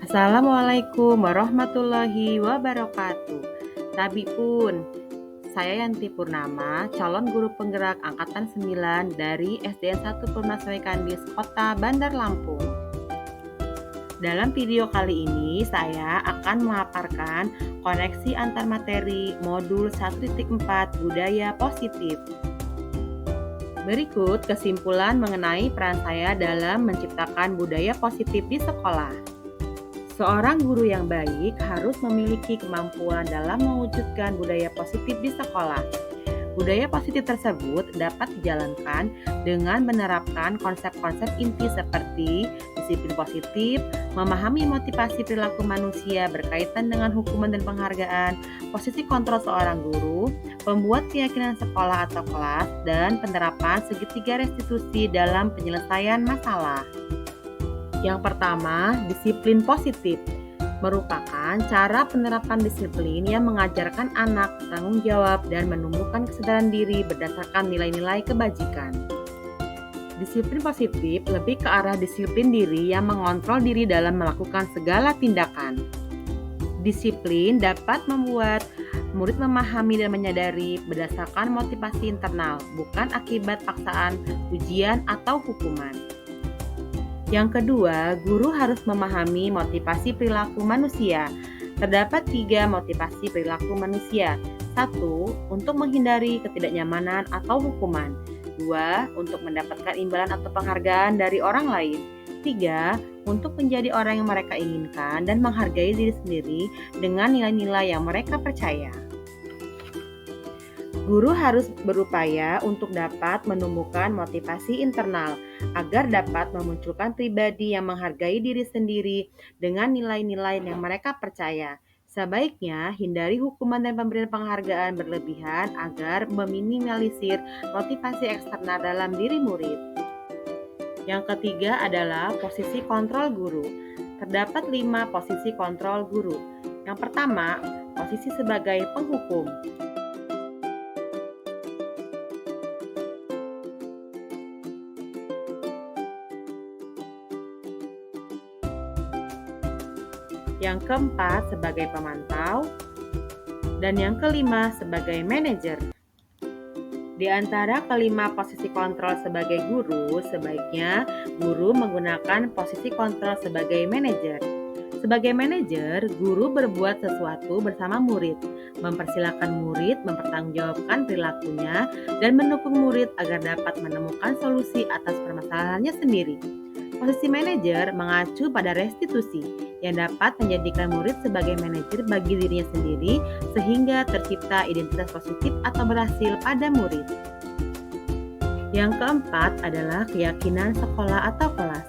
Assalamualaikum warahmatullahi wabarakatuh. Tabi pun, saya Yanti Purnama, calon guru penggerak angkatan 9 dari SDN 1 Purnasewi Kandis, Kota Bandar Lampung. Dalam video kali ini, saya akan memaparkan koneksi antar materi modul 1.4 budaya positif. Berikut kesimpulan mengenai peran saya dalam menciptakan budaya positif di sekolah. Seorang guru yang baik harus memiliki kemampuan dalam mewujudkan budaya positif di sekolah. Budaya positif tersebut dapat dijalankan dengan menerapkan konsep-konsep inti seperti disiplin positif, memahami motivasi perilaku manusia berkaitan dengan hukuman dan penghargaan, posisi kontrol seorang guru, pembuat keyakinan sekolah atau kelas, dan penerapan segitiga restitusi dalam penyelesaian masalah. Yang pertama, disiplin positif merupakan cara penerapan disiplin yang mengajarkan anak tanggung jawab dan menumbuhkan kesadaran diri berdasarkan nilai-nilai kebajikan. Disiplin positif lebih ke arah disiplin diri yang mengontrol diri dalam melakukan segala tindakan. Disiplin dapat membuat murid memahami dan menyadari berdasarkan motivasi internal, bukan akibat paksaan, ujian, atau hukuman. Yang kedua, guru harus memahami motivasi perilaku manusia. Terdapat 3 motivasi perilaku manusia. 1. Untuk menghindari ketidaknyamanan atau hukuman. 2. Untuk mendapatkan imbalan atau penghargaan dari orang lain. 3. Untuk menjadi orang yang mereka inginkan dan menghargai diri sendiri dengan nilai-nilai yang mereka percaya. Guru harus berupaya untuk dapat menumbuhkan motivasi internal agar dapat memunculkan pribadi yang menghargai diri sendiri dengan nilai-nilai yang mereka percaya. Sebaiknya hindari hukuman dan pemberian penghargaan berlebihan agar meminimalisir motivasi eksternal dalam diri murid. Yang ketiga adalah posisi kontrol guru. Terdapat 5 posisi kontrol guru. Yang pertama, posisi sebagai penghukum. Yang keempat sebagai pemantau, dan yang kelima sebagai manajer. Di antara kelima posisi kontrol sebagai guru, sebaiknya guru menggunakan posisi kontrol sebagai manajer. Sebagai manajer, guru berbuat sesuatu bersama murid, mempersilahkan murid mempertanggungjawabkan perilakunya, dan mendukung murid agar dapat menemukan solusi atas permasalahannya sendiri. Posisi manajer mengacu pada restitusi yang dapat menjadikan murid sebagai manajer bagi dirinya sendiri sehingga tercipta identitas positif atau berhasil pada murid. Yang keempat adalah keyakinan sekolah atau kelas.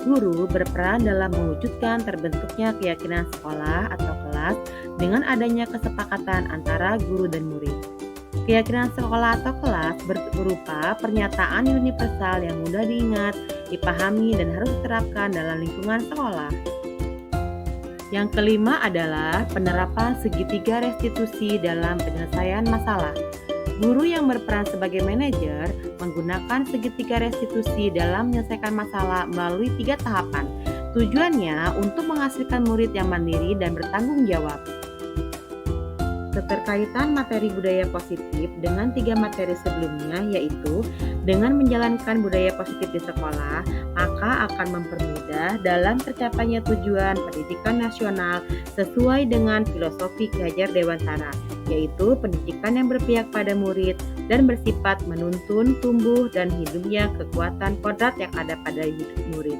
Guru berperan dalam mewujudkan terbentuknya keyakinan sekolah atau kelas dengan adanya kesepakatan antara guru dan murid. Keyakinan sekolah atau kelas berupa pernyataan universal yang mudah diingat, dipahami, dan harus diterapkan dalam lingkungan sekolah. Yang kelima adalah penerapan segitiga restitusi dalam penyelesaian masalah. Guru yang berperan sebagai manajer menggunakan segitiga restitusi dalam menyelesaikan masalah melalui 3 tahapan. Tujuannya untuk menghasilkan murid yang mandiri dan bertanggung jawab. Keterkaitan materi budaya positif dengan 3 materi sebelumnya, yaitu dengan menjalankan budaya positif di sekolah, maka akan mempermudah dalam tercapainya tujuan pendidikan nasional sesuai dengan filosofi Ki Hajar Dewantara, yaitu pendidikan yang berpihak pada murid dan bersifat menuntun, tumbuh, dan hidupnya kekuatan kodrat yang ada pada hidup murid.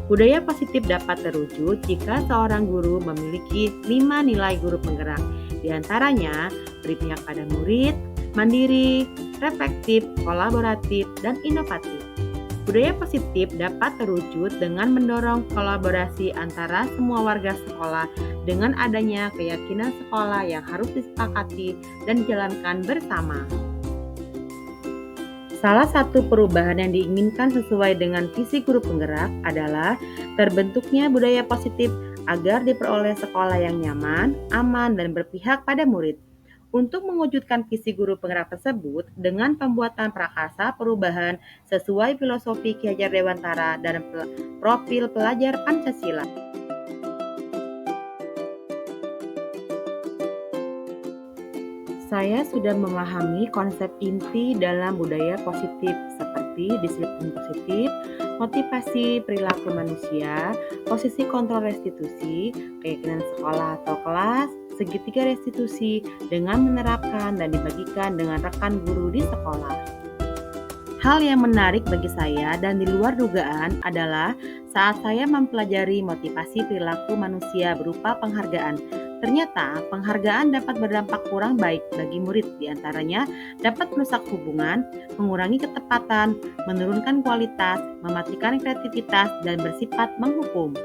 Budaya positif dapat terwujud jika seorang guru memiliki 5 nilai guru penggerak. Di antaranya, berpihak pada murid, mandiri, reflektif, kolaboratif, dan inovatif. Budaya positif dapat terwujud dengan mendorong kolaborasi antara semua warga sekolah dengan adanya keyakinan sekolah yang harus disepakati dan dijalankan bersama. Salah satu perubahan yang diinginkan sesuai dengan visi guru penggerak adalah terbentuknya budaya positif agar diperoleh sekolah yang nyaman, aman, dan berpihak pada murid. Untuk mewujudkan visi guru penggerak tersebut dengan pembuatan prakarsa perubahan sesuai filosofi Ki Hajar Dewantara dan profil pelajar Pancasila. Saya sudah memahami konsep inti dalam budaya positif seperti disiplin positif, motivasi perilaku manusia, posisi kontrol restitusi, keyakinan sekolah atau kelas, segitiga restitusi dengan menerapkan dan dibagikan dengan rekan guru di sekolah. Hal yang menarik bagi saya dan di luar dugaan adalah saat saya mempelajari motivasi perilaku manusia berupa penghargaan. Ternyata penghargaan dapat berdampak kurang baik bagi murid, diantaranya dapat merusak hubungan, mengurangi ketepatan, menurunkan kualitas, mematikan kreativitas, dan bersifat menghukum.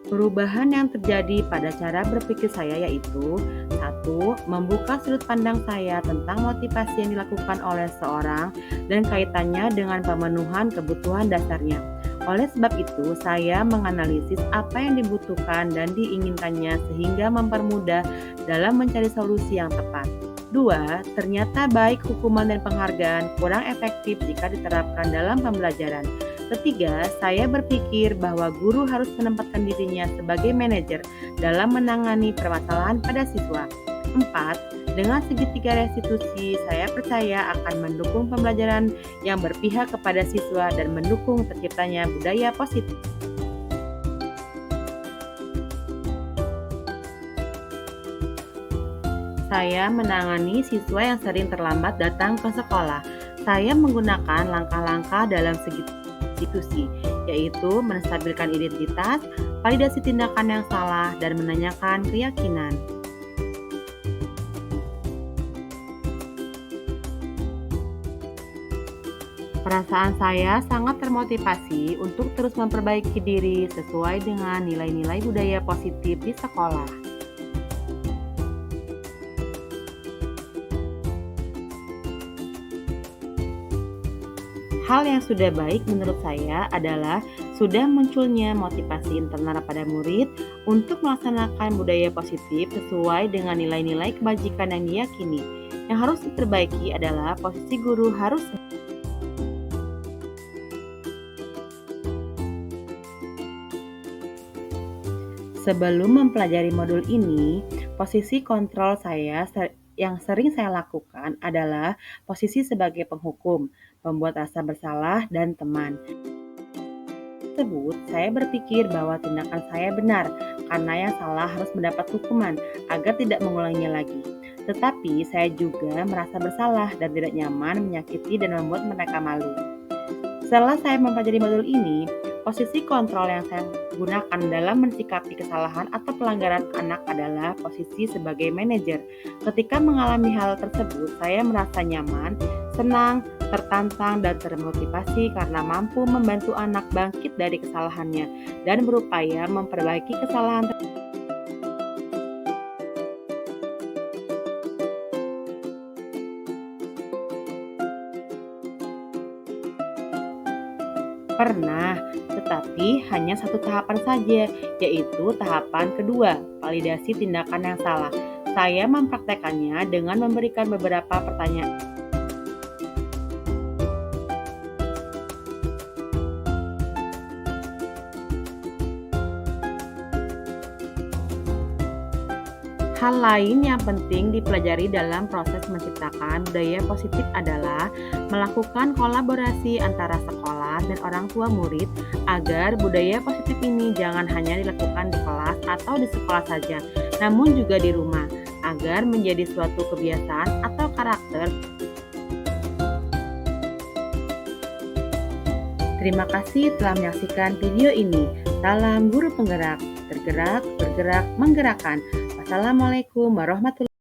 Perubahan yang terjadi pada cara berpikir saya yaitu: satu, membuka sudut pandang saya tentang motivasi yang dilakukan oleh seorang dan kaitannya dengan pemenuhan kebutuhan dasarnya. Oleh sebab itu, saya menganalisis apa yang dibutuhkan dan diinginkannya sehingga mempermudah dalam mencari solusi yang tepat. Dua, ternyata baik hukuman dan penghargaan kurang efektif jika diterapkan dalam pembelajaran. Ketiga, saya berpikir bahwa guru harus menempatkan dirinya sebagai manajer dalam menangani permasalahan pada siswa. Empat, dengan segitiga restitusi, saya percaya akan mendukung pembelajaran yang berpihak kepada siswa dan mendukung terciptanya budaya positif. Saya menangani siswa yang sering terlambat datang ke sekolah. Saya menggunakan langkah-langkah dalam segi institusi, yaitu menstabilkan identitas, validasi tindakan yang salah, dan menanyakan keyakinan. Perasaan saya sangat termotivasi untuk terus memperbaiki diri sesuai dengan nilai-nilai budaya positif di sekolah. Hal yang sudah baik menurut saya adalah sudah munculnya motivasi internal pada murid untuk melaksanakan budaya positif sesuai dengan nilai-nilai kebajikan yang diyakini. Yang harus diperbaiki adalah posisi guru harus. Sebelum mempelajari modul ini, posisi kontrol saya yang sering saya lakukan adalah posisi sebagai penghukum, pembuat rasa bersalah, dan teman. Tersebut, saya berpikir bahwa tindakan saya benar karena yang salah harus mendapat hukuman agar tidak mengulanginya lagi. Tetapi saya juga merasa bersalah dan tidak nyaman menyakiti dan membuat mereka malu. Setelah saya mempelajari modul ini, posisi kontrol yang saya gunakan dalam mensikapi kesalahan atau pelanggaran anak adalah posisi sebagai manajer. Ketika mengalami hal tersebut, saya merasa nyaman, senang, tertantang, dan termotivasi karena mampu membantu anak bangkit dari kesalahannya dan berupaya memperbaiki kesalahan tersebut. Pernah, tetapi hanya satu tahapan saja, yaitu tahapan kedua, validasi tindakan yang salah. Saya mempraktekannya dengan memberikan beberapa pertanyaan. Hal lain yang penting dipelajari dalam proses menciptakan budaya positif adalah melakukan kolaborasi antara sekolah dan orang tua murid agar budaya positif ini jangan hanya dilakukan di kelas atau di sekolah saja, namun juga di rumah, agar menjadi suatu kebiasaan atau karakter. Terima kasih telah menyaksikan video ini. Salam guru penggerak, tergerak, bergerak, menggerakkan. Wassalamualaikum warahmatullahi wabarakatuh.